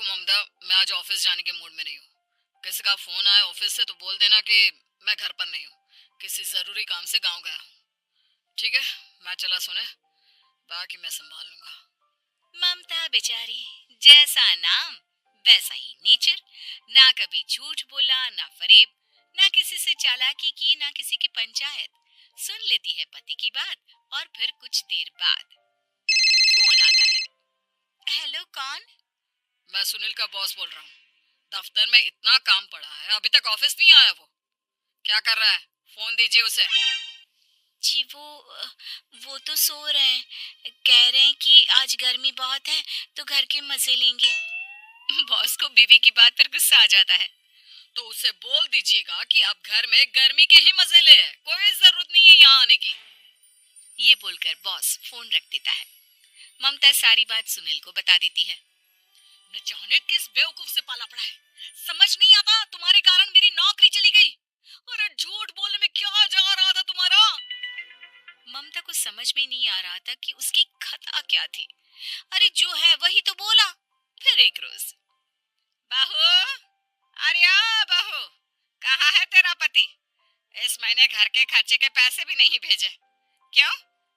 देखो ममता, मैं आज ऑफिस जाने के मूड में नहीं हूँ। किसी का फोन आए ऑफिस से तो बोल देना कि मैं घर पर नहीं हूँ, किसी जरूरी काम से गांव गया हूँ। ठीक है, मैं चला सोने, बाकी मैं संभाल लूंगा। ममता बेचारी, जैसा नाम वैसा ही नेचर। ना कभी झूठ बोला, ना फरेब, ना किसी से चालाकी की, ना किसी की पंचायत। सुन लेती है पति की बात और फिर कुछ देर बाद फोन आता है। हेलो, कौन? मैं सुनील का बॉस बोल रहा हूँ। दफ्तर में इतना काम पड़ा है, अभी तक ऑफिस नहीं आया। वो क्या कर रहा है? फोन दीजिए उसे। जी वो तो सो रहे हैं। कह रहे हैं कि आज गर्मी बहुत है तो घर के मजे लेंगे। बॉस को बीवी की बात पर गुस्सा आ जाता है। तो उसे बोल दीजिएगा कि अब घर में गर्मी के ही मजे ले, कोई जरूरत नहीं है यहाँ आने की। ये बोलकर बॉस फोन रख देता है। ममता सारी बात सुनील को बता देती है। न जाने किस बेवकूफ से पाला पड़ा है, समझ नहीं आता। तुम्हारे कारण मेरी नौकरी चली गई। अरे झूठ बोलने में क्या जा रहा था तुम्हारा? ममता को समझ में नहीं आ रहा था कि उसकी खता क्या थी। अरे जो है वही तो बोला। फिर एक रोज, बहू, अरे ओ बहू, कहाँ है तेरा पति? इस महीने घर के खर्चे के पैसे भी नहीं भेजे। क्यों?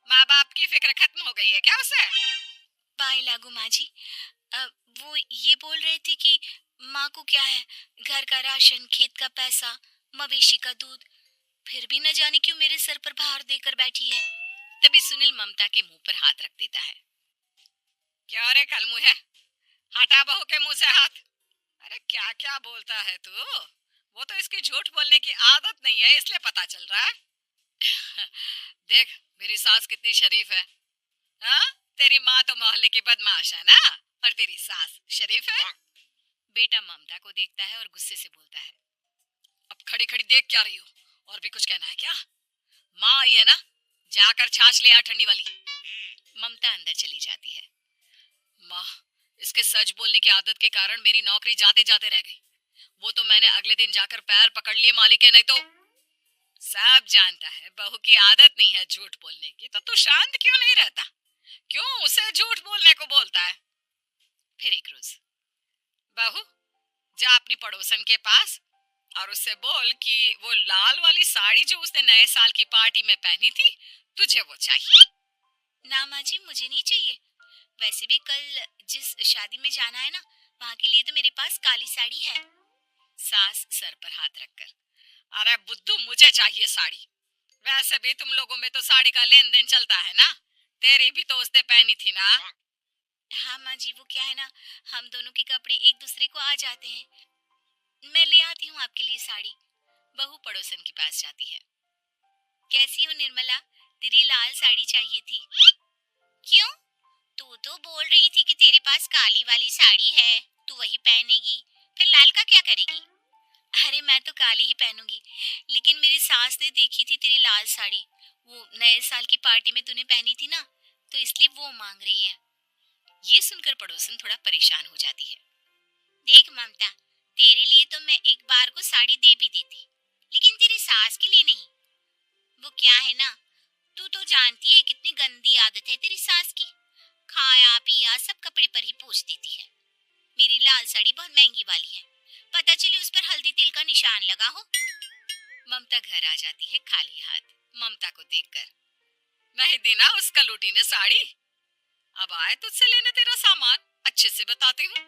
माँ बाप की फिक्र खत्म हो गई है क्या उसे? पाए लागू माँ जी। वो ये बोल रहे थे कि माँ को क्या है, घर का राशन, खेत का पैसा, मवेशी का दूध, फिर भी न जाने क्यों मेरे सर पर भार देकर बैठी है। तभी सुनील ममता के मुंह पर हाथ रख देता है। क्यों रे कलमुह है, हटा बहू के मुंह से हाथ। अरे क्या क्या बोलता है तू? वो तो इसकी झूठ बोलने की आदत नहीं है, इसलिए पता चल रहा है। देख मेरी सास कितनी शरीफ है। हाँ, तेरी माँ तो मोहल्ले की बदमाश है ना, और तेरी सास शरीफ है। बेटा ममता को देखता है और गुस्से से बोलता है। अब खड़ी खड़ी देख क्या रही हो? और भी कुछ कहना है क्या? माँ आई है ना, जाकर छाछ ले आ ठंडी वाली। ममता अंदर चली जाती है। माँ, इसके सच बोलने की आदत के कारण मेरी नौकरी जाते जाते रह गई। वो तो मैंने अगले दिन जाकर पैर पकड़ लिए मालिक के, नहीं तो। सब जानता है बहू की आदत नहीं है झूठ बोलने की, तो तू शांत क्यों नहीं रहता? क्यों उसे झूठ बोलने को बोलता है? फिर एक रोज, बहू, जा अपनी पड़ोसन के पास और उससे बोल कि वो लाल वाली साड़ी जो उसने नए साल की पार्टी में पहनी थी, तुझे वो चाहिए। ना माँ जी, मुझे नहीं चाहिए। वैसे भी कल जिस शादी में जाना है ना, वहाँ के लिए तो मेरे पास काली साड़ी है। सास सर पर हाथ रखकर। अरे बुद्धू, मुझे चाहिए साड़ी। वैसे भी तुम लोगों में तो साड़ी का लेन देन चलता है ना, तेरी भी तो उसने पहनी थी ना। हाँ माँ जी, वो क्या है ना, हम दोनों के कपड़े एक दूसरे को आ जाते हैं। मैं ले आती हूँ आपके लिए साड़ी। बहू पड़ोसन के पास जाती है। कैसी हो निर्मला, तेरी लाल साड़ी चाहिए थी। क्यों? तू तो बोल रही थी कि तेरे पास काली वाली साड़ी है, तू वही पहनेगी, फिर लाल का क्या करेगी? अरे मैं तो काली ही पहनूंगी, लेकिन मेरी सास ने देखी थी तेरी लाल साड़ी, वो नए साल की पार्टी में तूने पहनी थी ना, तो इसलिए वो मांग रही है। ये सुनकर पड़ोसन थोड़ा परेशान हो जाती है। देख ममता, तेरे लिए तो मैं एक बार को साड़ी दे भी देती, लेकिन तेरी सास के लिए नहीं। वो क्या है ना, तू तो जानती है कितनी गंदी आदत है तेरी सास की। खाया पिया सब कपड़े पर ही पोंछ देती है। मेरी लाल साड़ी बहुत महंगी वाली है, पता चले उस पर हल्दी तेल का निशान लगा हो। ममता घर आ जाती है खाली हाथ, ममता को देखकर। नहीं दी ना उस कलूटी ने साड़ी? अब आए तुझसे लेने तेरा सामान, अच्छे से बताती हूँ।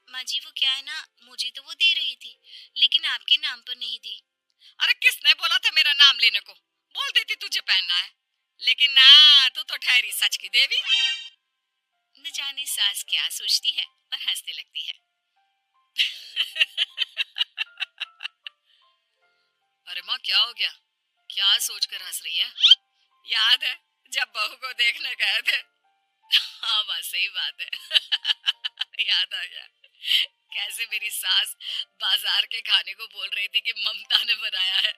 माँ जी वो क्या है ना, मुझे तो वो दे रही थी, लेकिन आपके नाम पर नहीं दी। अरे किसने बोला था मेरा नाम लेने को? बोल देती तुझे पहनना है, लेकिन ना, तू तो ठहरी सच की देवी। न जाने सास क्या सोचती है और हंसने लगती है। अरे माँ, क्या हो गया? क्या सोचकर हंस रही है? याद है जब बहू को देखने गए थे? हाँ माँ, सही बात है। याद आ गया। कैसे मेरी सास बाजार के खाने को बोल रही थी कि ममता ने बनाया है।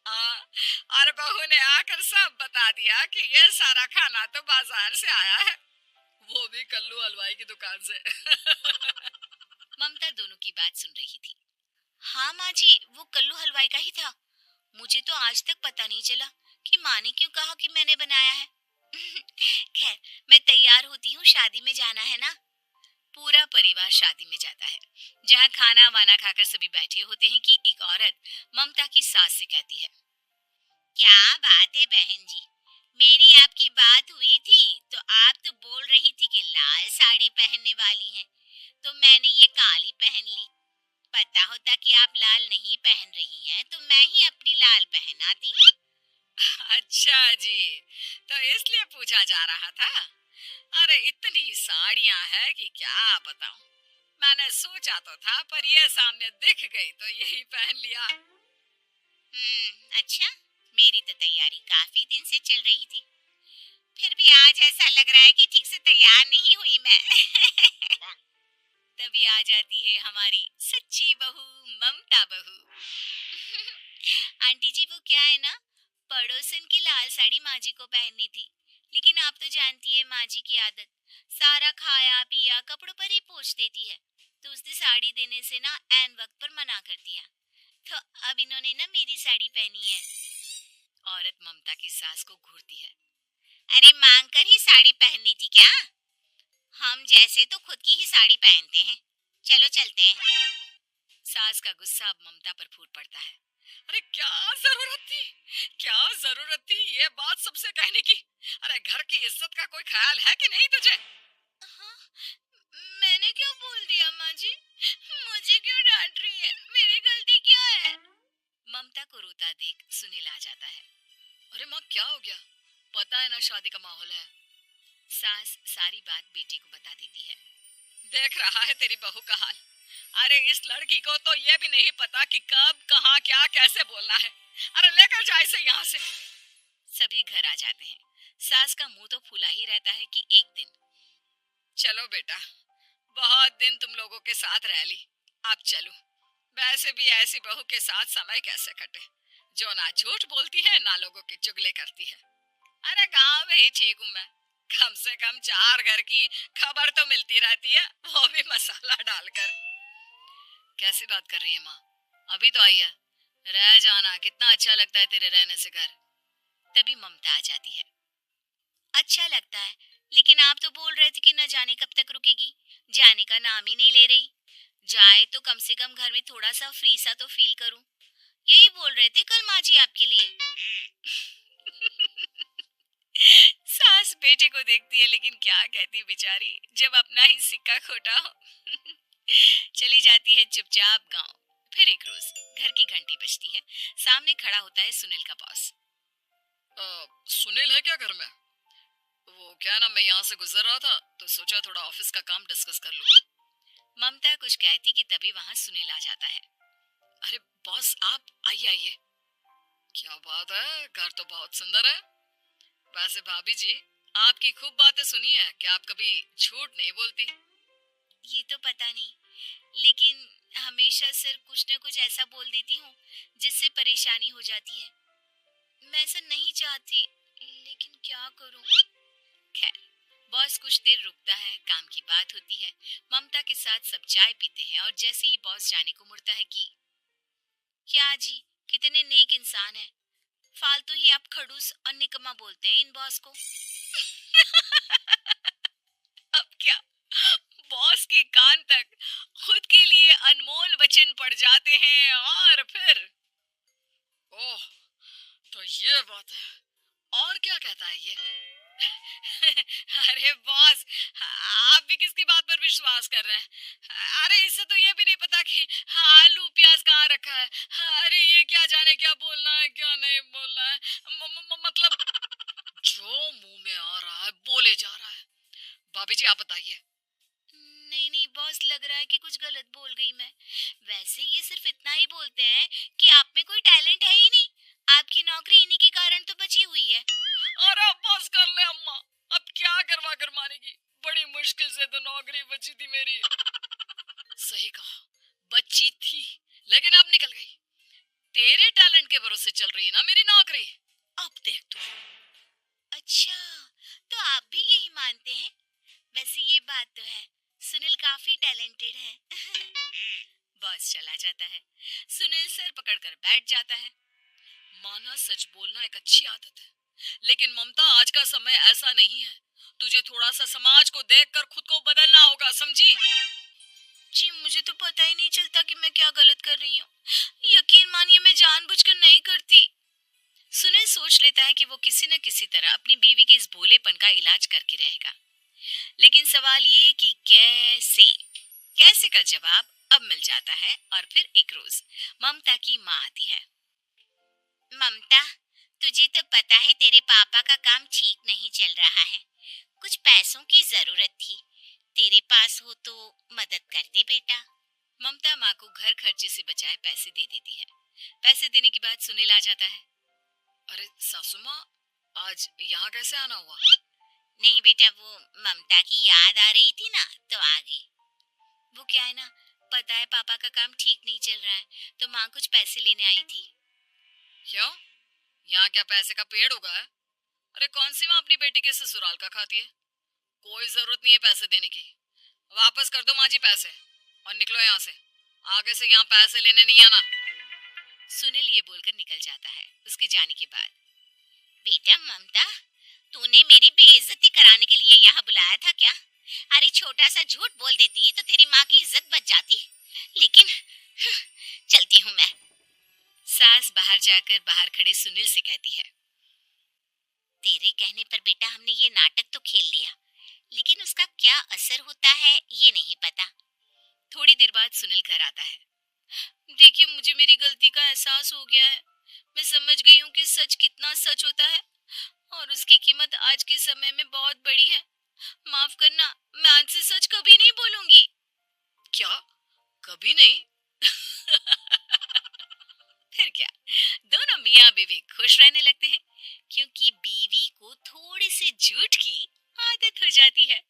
हाँ, और बहू ने आकर सब बता दिया कि ये सारा खाना तो बाजार से आया है, वो भी कल्लू हलवाई की दुकान से। ममता दोनों की बात सुन रही थी। हाँ माँ जी, वो कल्लू हलवाई का ही था। मुझे तो आज तक पता नहीं चला कि माँ ने क्यों कहा कि मैंने बनाया है। खैर, मैं तैयार होती हूँ, शादी में जाना है ना। परिवार शादी में जाता है, जहाँ खाना वाना खाकर सभी बैठे होते हैं कि एक औरत ममता की सास से कहती है, क्या बात है बहन जी, मेरी आपकी बात हुई थी तो आप तो बोल रही थी कि लाल साड़ी पहनने वाली हैं, तो मैंने ये काली पहन ली। पता होता कि आप लाल नहीं पहन रही हैं तो मैं ही अपनी लाल पहन आती। अच्छा जी, तो इसलिए पूछा जा रहा था। अरे इतनी साड़ियां हैं कि क्या बताऊं। मैंने सोचा तो था पर ये सामने दिख गई तो यही पहन लिया। अच्छा, मेरी तो तैयारी काफी दिन से चल रही थी, फिर भी आज ऐसा लग रहा है कि ठीक से तैयार नहीं हुई मैं। तभी आ जाती है हमारी सच्ची बहू, ममता बहू। आंटी जी, वो क्या है ना, पड़ोसन की लाल साड़ी माँ जी को पहननी थी, लेकिन आप तो जानती है माँ जी की आदत, सारा खाया पिया कपड़ों पर ही पोंछ देती है, तो उसने साड़ी देने से ना ऐन वक्त पर मना कर दिया, तो अब इन्होंने ना मेरी साड़ी पहनी है। औरत ममता की सास को घूरती है, अरे मांग कर ही साड़ी पहननी थी क्या? हम जैसे तो खुद की ही साड़ी पहनते हैं, चलो चलते हैं। सास का गुस्सा अब ममता पर फूट पड़ता है। अरे क्या जरूरत थी, क्या जरूरत थी ये बात सबसे कहने की। अरे घर की इज्जत का कोई ख्याल है कि नहीं तुझे? हाँ, मैंने क्यों बोल दिया माँ जी? मुझे क्यों डांट रही है? मेरी गलती क्या है? ममता को रोता देख सुनील आ जाता है। अरे माँ क्या हो गया? पता है ना शादी का माहौल है। सास सारी बात बेटे को बता देती है। देख रहा है तेरी बहू का हाल। अरे इस लड़की को तो ये भी नहीं पता कि कब कहाँ क्या कैसे बोलना है। अरे लेकर जा इसे यहाँ से। सभी घर आ जाते हैं। सास का मुंह तो फूला ही रहता है कि एक दिन, चलो बेटा, बहुत दिन तुम लोगों के साथ रह ली, अब चलो। वैसे भी ऐसी बहू के साथ समय कैसे कटे, जो ना झूठ बोलती है ना लोगों की चुगली करती है। अरे गांव में ही ठीक हूँ मैं, कम से कम 4 घर की खबर तो मिलती रहती है, वो भी मसाला डालकर। कैसी बात कर रही है माँ, अभी तो आई है, रह जाना, कितना अच्छा लगता है तेरे रहने से घर। तभी ममता आ जाती है। अच्छा लगता है, लेकिन आप तो बोल रहे थे कि न जाने कब तक रुकेगी, जाने का नाम ही नहीं ले रही। जाए तो कम से कम घर में थोड़ा सा फ्री सा तो फील करूं, यही बोल रहे थे कल माँ जी आपके लिए। सास बेटे को देखती है लेकिन क्या कहती बेचारी, जब अपना ही सिक्का खोटा हो। चली जाती है चुपचाप गांव। फिर एक रोज घर की घंटी बजती है, सामने खड़ा होता है सुनील का बॉस। सुनील है क्या घर में? वो क्या ना, मैं यहाँ से गुजर रहा था तो सोचा थोड़ा ऑफिस का काम डिस्कस कर लूं। ममता कुछ कहती कि तभी वहाँ सुनील आ जाता है। अरे बॉस आप आइए आइए। क्या बात है, घर तो बहुत सुंदर है। वैसे भाभी जी, आपकी खूब बातें सुनी है कि आप कभी झूठ नहीं बोलती। ये तो पता नहीं, लेकिन हमेशा सिर्फ कुछ न कुछ ऐसा बोल देती हूँ जिससे परेशानी हो जाती है। मैं ऐसा नहीं चाहती, लेकिन क्या करूँ। खैर, बॉस कुछ देर रुकता है, काम की बात होती है। ममता के साथ सब चाय पीते हैं और जैसे ही बॉस जाने को मुड़ता है कि, क्या जी, कितने नेक इंसान है, फालतू ही आप खड़ूस और निकम्मा बोलते हैं इन बॉस को। अब क्या, बॉस के कान तक खुद के लिए अनमोल वचन पड़ जाते हैं और फिर, ओह तो ये बात है। और क्या कहता है ये? अरे बॉस, आप भी किसकी बात पर विश्वास कर रहे हैं? अरे इससे तो ये भी नहीं पता कि आलू प्याज कहाँ रखा है। अरे ये क्या जाने क्या बोलना है क्या नहीं बोलना है। मतलब जो मुंह में आ रहा है बोले जा रहा है। भाभी जी आप बताइए। नहीं नहीं बॉस, लग रहा है कि कुछ गलत बोल गई मैं। वैसे ये सिर्फ इतना ही बोलते हैं कि आप में कोई टैलेंट है ही नहीं, आपकी नौकरी इन्हीं के कारण तो बची हुई है। अरे बस कर ले अम्मा, अब क्या करवा कर मानेगी, बड़ी मुश्किल से तो नौकरी बची थी मेरी। सही कहा, बची थी लेकिन अब निकल गई। तेरे टैलेंट के भरोसे चल रही है ना मेरी नौकरी, अब देख तू। अच्छा, तो आप भी यही मानते हैं? वैसे ये बात तो है, सुनील काफी टैलेंटेड है। बॉस चला जाता है। सुनील सर पकड़कर बैठ जाता है। माना सच बोलना एक अच्छी आदत है, लेकिन ममता आज का समय ऐसा नहीं है। तुझे थोड़ा सा समाज को देखकर खुद को बदलना होगा, समझी? पता ही नहीं चलता कि मैं क्या गलत कर रही हूँ। यकीन मानिए मैं जानबूझकर नहीं करती। सुनील सोच लेता है कि वो किसी न किसी तरह अपनी बीवी के इस भोलेपन का इलाज करके रहेगा, लेकिन सवाल ये कि कैसे। कैसे का जवाब अब मिल जाता है और फिर एक रोज ममता की माँ आती है। ममता, तुझे तो पता है तेरे पापा का काम ठीक नहीं चल रहा है। कुछ पैसों की जरूरत थी, तेरे पास हो तो मदद कर दे बेटा। ममता माँ को घर खर्चे से बचाए पैसे दे देती है। पैसे देने के बाद सुनील आ जाता है। अरे सासू माँ, आज यहाँ कैसे आना हुआ? नहीं बेटा, वो ममता की याद आ रही थी ना तो आ गई। वो क्या है ना, पता है पापा का काम ठीक नहीं चल रहा है, तो माँ कुछ पैसे लेने आई थी। क्यों? यहाँ क्या पैसे का पेड़ उगा है? अरे कौन सी माँ अपनी बेटी के ससुराल का खाती है? कोई जरूरत नहीं है पैसे देने की। वापस कर दो माँ जी पैसे और निकलो यहाँ से। आगे से यहाँ पैसे लेने नहीं आना। सुनील ये बोलकर निकल जाता है। उसके जाने के बाद, बेटा ममता, तूने मेरी बेइज्जती कराने के लिए यहाँ बुलाया था क्या? अरे छोटा सा झूठ बोल देती तो तेरी माँ की इज्जत बच जाती, लेकिन चलती हूँ मैं। सास बाहर जाकर बाहर खड़े सुनील से कहती है, तेरे कहने पर बेटा हमने ये नाटक तो खेल लिया, लेकिन उसका क्या असर होता है ये नहीं पता। थोड़ी देर बाद सुनील घर आता है। देखिए, मुझे मेरी गलती का एहसास हो गया है। मैं समझ गई हूँ कि सच कितना सच होता है और उसकी कीमत आज के समय में बहुत बड़ी है। माफ करना, मैं आज से सच कभी नहीं बोलूंगी। क्या? कभी नहीं? फिर क्या, दोनों मियाँ बीवी खुश रहने लगते हैं, क्योंकि बीवी को थोड़े से झूठ की आदत हो जाती है।